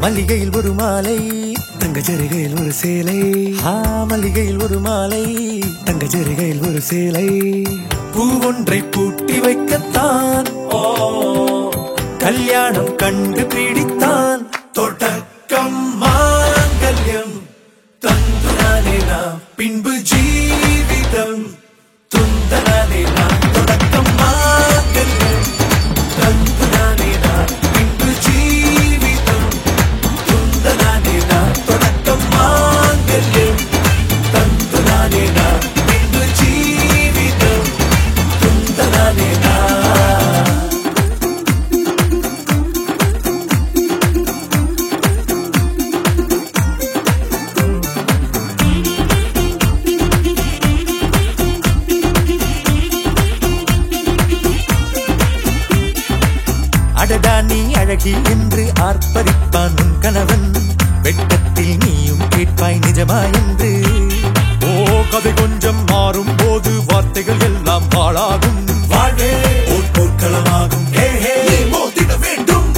மல்லிகையில் ஒரு மாலை தங்க ஜரிகையில் ஒரு சேலை மல்லிகையில் ஒரு மாலை தங்க ஜரிகையில் ஒரு சேலை பூ ஒன்றை பூட்டி வைக்கத்தான் கல்யாணம் கண்டு பிடித்தான் தொடக்கம் மாங்கல்யம் தந்துனானே நாம் பின்பு ஜீவிதம் துந்தனானே நாம் தொடக்கம் மாங்கல்யம் தந்துனானே நாம் பின்பு ஜீவிதம் துந்தனானே நாம் தொடக்கம் மாங்கல்யம் தந்துனானே நாம் பின்பு ஜீவிதம் துந்தனானே நாம். அடடா நீ அழகி என்று ஆர்ப்பரிப்பான் உன் கணவன் வெட்கத்தில் நீயும் கேட்பாய் நிஜமா என்று கதை கொஞ்சம் மாறும் போது வார்த்தைகள் எல்லாம் பாழாகும் வாழ்வே ஒரு போர்க்களமாகும் மோதிட வேண்டும்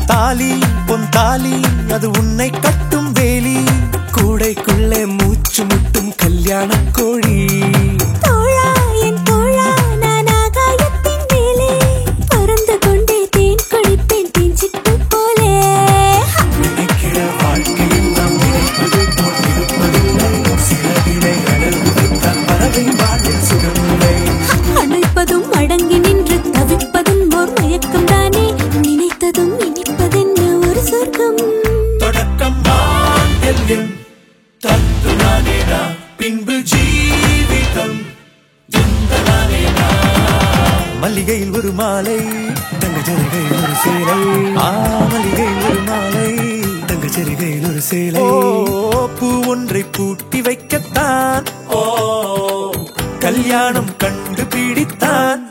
தாலி பொன் தாலி அது உன்னை கட்டும் வேலி கூடைக்குள்ளே மூச்சு முட்டும் கல்யாண கோழி தோழா என் தோழா நான் ஆகாயத்தின் மேலே பறந்து கொண்டே தேன் குடிப்பேன் தேஞ்சிட்டு போலே நினைக்கிற வாழ்க்கையில் நாம் நினைப்பது போல் இருப்பதில்லை சிறகினை அடர்ந்து வைத்தால் பறவை வாழ்வில் சுகமில்லை அணைப்பதும் அடங்கி நின்று தவிப்பதும் ஓர் மயக்கம் தானே நினைத்ததும் இனிப்பதென்ன ஒரு சொர்க்கம் தொடக்கம் மாங்கல்யம் தந்துனானே நாம் பின்பு ஜீவிதம் துந்தனானே நாம். மல்லிகையில் ஒரு மாலை தங்க ஜரிகையில் ஒரு சேலை மல்லிகையில் ஒரு மாலை தங்க ஜரிகையில் ஒரு சேலை பூ ஒன்றை பூட்டி வைக்கத்தான் கல்யாணம் கண்டு பிடித்தான்